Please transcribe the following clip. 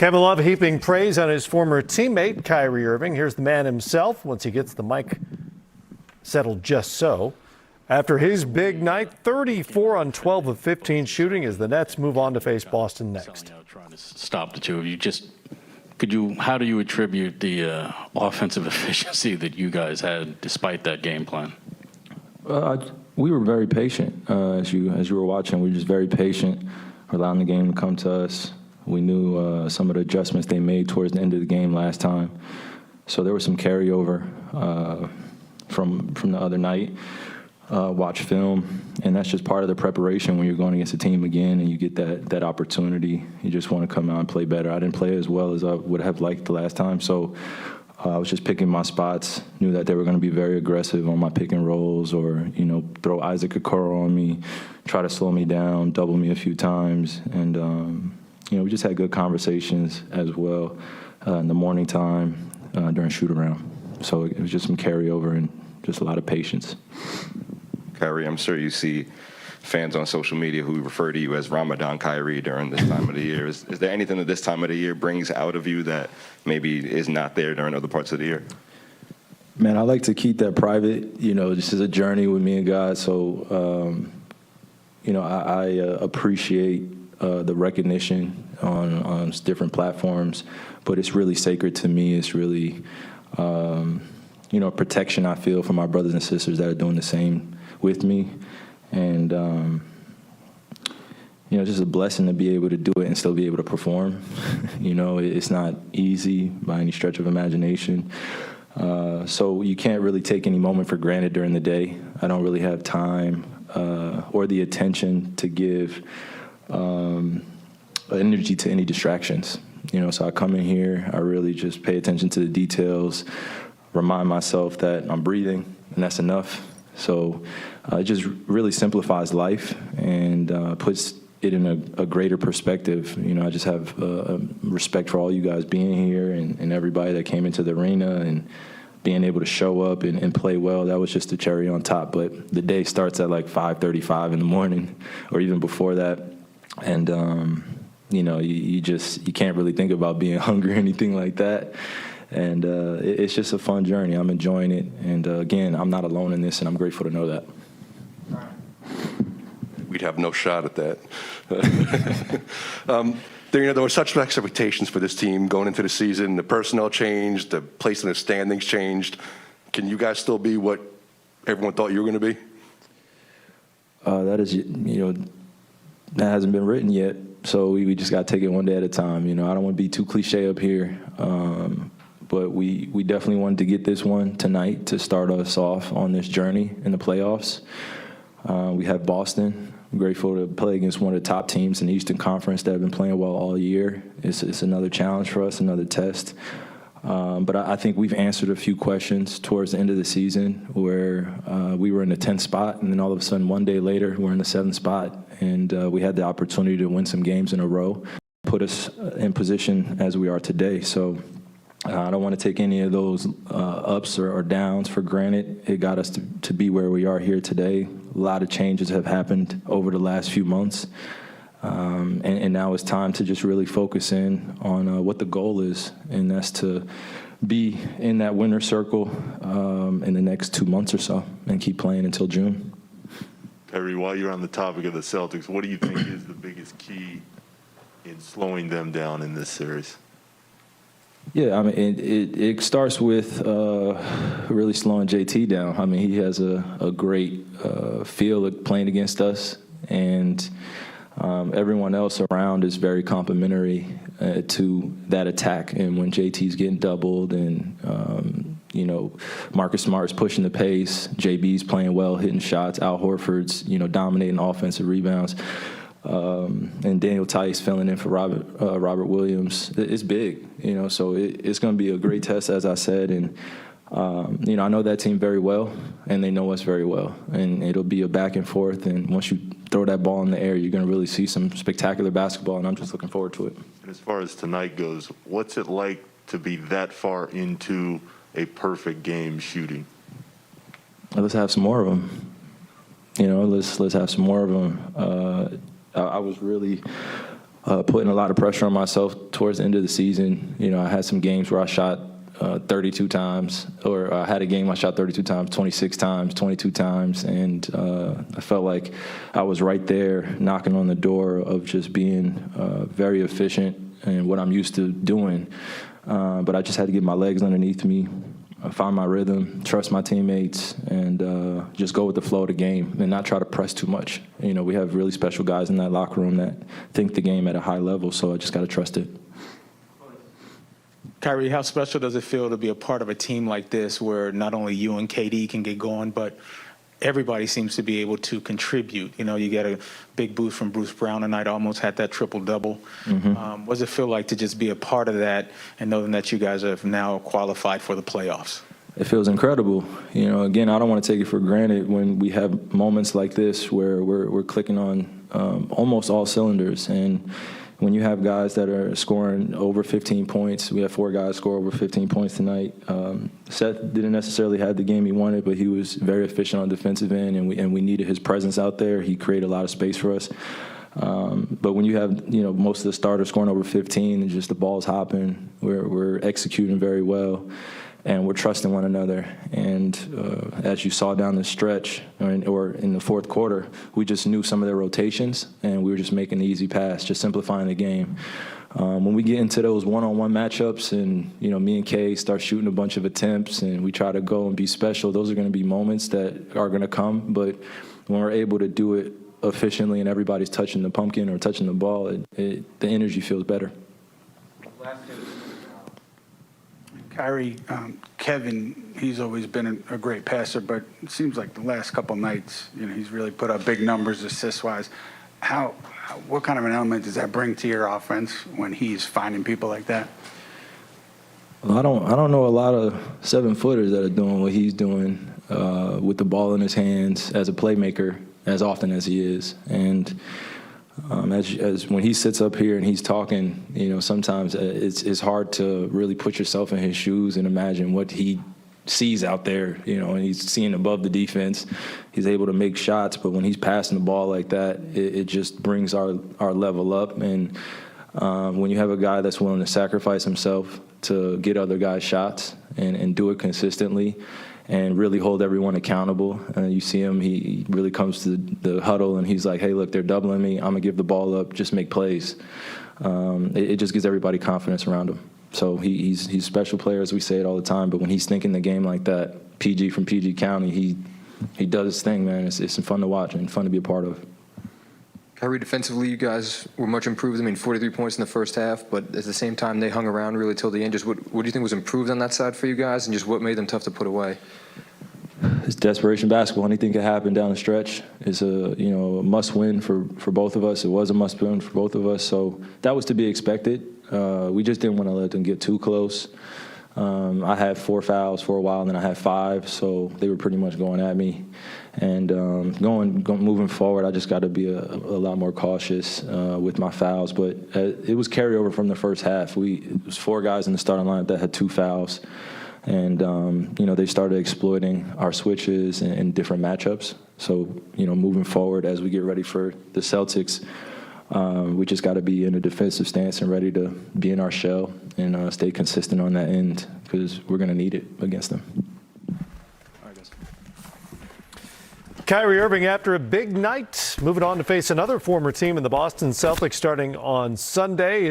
Kevin Love heaping praise on his former teammate, Kyrie Irving. Here's the man himself once he gets the mic settled just so. After his big night, 34 on 12 of 15 shooting as the Nets move on to face Boston next. Trying to stop the two of you. How do you attribute the offensive efficiency that you guys had despite that game plan? We were very patient. As you were watching, we were just very patient, allowing the game to come to us. We knew some of the adjustments they made towards the end of the game last time. So there was some carryover from the other night. Watch film, and that's just part of the preparation when you're going against a team again and you get that opportunity. You just want to come out and play better. I didn't play as well as I would have liked the last time, so I was just picking my spots. Knew that they were going to be very aggressive on my pick and rolls, or throw Isaac Okoro on me, try to slow me down, double me a few times, and we just had good conversations as well in the morning time during shoot around. So it was just some carryover and just a lot of patience. Kyrie, I'm sure you see fans on social media who refer to you as Ramadan Kyrie during this time of the year. Is there anything that this time of the year brings out of you that maybe is not there during other parts of the year? Man, I like to keep that private. This is a journey with me and God. So, I appreciate the recognition on different platforms, but it's really sacred to me. It's really, protection I feel from my brothers and sisters that are doing the same with me. And, just a blessing to be able to do it and still be able to perform. It's not easy by any stretch of imagination. So you can't really take any moment for granted during the day. I don't really have time or the attention to give energy to any distractions. So I come in here, I really just pay attention to the details, remind myself that I'm breathing, and that's enough. So it just really simplifies life and puts it in a greater perspective. I just have respect for all you guys being here and everybody that came into the arena and being able to show up and play well. That was just the cherry on top. But the day starts at like 5:35 in the morning or even before that. And, you can't really think about being hungry or anything like that. And it's just a fun journey. I'm enjoying it. And, again, I'm not alone in this, and I'm grateful to know that. We'd have no shot at that. There were such expectations for this team going into the season. The personnel changed. The place in the standings changed. Can you guys still be what everyone thought you were going to be? That is, that hasn't been written yet. So we just got to take it one day at a time. I don't want to be too cliche up here. But we definitely wanted to get this one tonight to start us off on this journey in the playoffs. We have Boston. I'm grateful to play against one of the top teams in the Eastern Conference that have been playing well all year. It's another challenge for us, another test. But I think we've answered a few questions towards the end of the season where we were in the 10th spot, and then all of a sudden one day later we're in the 7th spot. And we had the opportunity to win some games in a row, put us in position as we are today. So I don't want to take any of those ups or downs for granted. It got us to be where we are here today. A lot of changes have happened over the last few months. And now it's time to just really focus in on what the goal is, and that's to be in that winner's circle in the next 2 months or so and keep playing until June. Kyrie, while you're on the topic of the Celtics, what do you think is the biggest key in slowing them down in this series? Yeah, it starts with really slowing JT down. He has a great feel of playing against us, and everyone else around is very complimentary to that attack. And when JT's getting doubled and, Marcus Smart's pushing the pace, JB's playing well, hitting shots, Al Horford's, dominating offensive rebounds, and Daniel Tice filling in for Robert Williams. It's big, so it's going to be a great test, as I said. And, I know that team very well, and they know us very well. And it'll be a back and forth. And once you throw that ball in the air, you're going to really see some spectacular basketball, and I'm just looking forward to it. And as far as tonight goes, what's it like to be that far into a perfect game shooting? Let's have some more of them. Let's have some more of them. I was really putting a lot of pressure on myself towards the end of the season. You know, I had some games where I shot 32 times, or I had a game I shot 32 times, 26 times, 22 times, and I felt like I was right there knocking on the door of just being very efficient and what I'm used to doing. But I just had to get my legs underneath me, find my rhythm, trust my teammates, and just go with the flow of the game and not try to press too much. You know, we have really special guys in that locker room that think the game at a high level, so I just got to trust it. Kyrie, how special does it feel to be a part of a team like this where not only you and KD can get going, but everybody seems to be able to contribute? You know, you get a big boost from Bruce Brown tonight, almost had that triple-double. What does it feel like to just be a part of that and knowing that you guys have now qualified for the playoffs? It feels incredible. You know, again, I don't want to take it for granted when we have moments like this where we're clicking on almost all cylinders. And when you have guys that are scoring over 15 points, we have 4 guys score over 15 points tonight. Seth didn't necessarily have the game he wanted, but he was very efficient on defensive end, and we needed his presence out there. He created a lot of space for us. But when you have, you know, most of the starters scoring over 15 and just the ball's hopping, we're executing very well, and we're trusting one another. And as you saw down the stretch, or in the fourth quarter, we just knew some of their rotations, and we were just making the easy pass, just simplifying the game. When we get into those one-on-one matchups and, you know, me and Kay start shooting a bunch of attempts and we try to go and be special, those are going to be moments that are going to come. But when we're able to do it efficiently and everybody's touching the pumpkin or touching the ball, the energy feels better. Kyrie, Kevin, he's always been a great passer, but it seems like the last couple nights, you know, he's really put up big numbers assist-wise. What kind of an element does that bring to your offense when he's finding people like that? Well, I don't know a lot of 7-footers that are doing what he's doing with the ball in his hands as a playmaker as often as he is. And as when he sits up here and he's talking, you know, sometimes it's hard to really put yourself in his shoes and imagine what he sees out there, you know, and he's seeing above the defense. He's able to make shots, but when he's passing the ball like that, it just brings our level up. And when you have a guy that's willing to sacrifice himself to get other guys shots and do it consistently and really hold everyone accountable. You see him, he really comes to the huddle and he's like, hey, look, they're doubling me. I'm going to give the ball up, just make plays. It just gives everybody confidence around him. So he's a special player, as we say it all the time, but when he's thinking the game like that, PG from PG County, he does his thing, man. It's fun to watch and fun to be a part of. Kyrie, defensively, you guys were much improved. I mean, 43 points in the first half, but at the same time, they hung around really till the end. Just what do you think was improved on that side for you guys, and just what made them tough to put away? It's desperation basketball. Anything can happen down the stretch. It's a must-win for both of us. It was a must-win for both of us, so that was to be expected. We just didn't want to let them get too close. I had 4 fouls for a while, and then I had 5, so they were pretty much going at me. And moving forward, I just got to be a lot more cautious with my fouls. But it was carryover from the first half. It was 4 guys in the starting lineup that had 2 fouls. And, they started exploiting our switches and different matchups. So, moving forward as we get ready for the Celtics, we just got to be in a defensive stance and ready to be in our shell and stay consistent on that end because we're going to need it against them. Kyrie Irving after a big night, moving on to face another former team in the Boston Celtics starting on Sunday.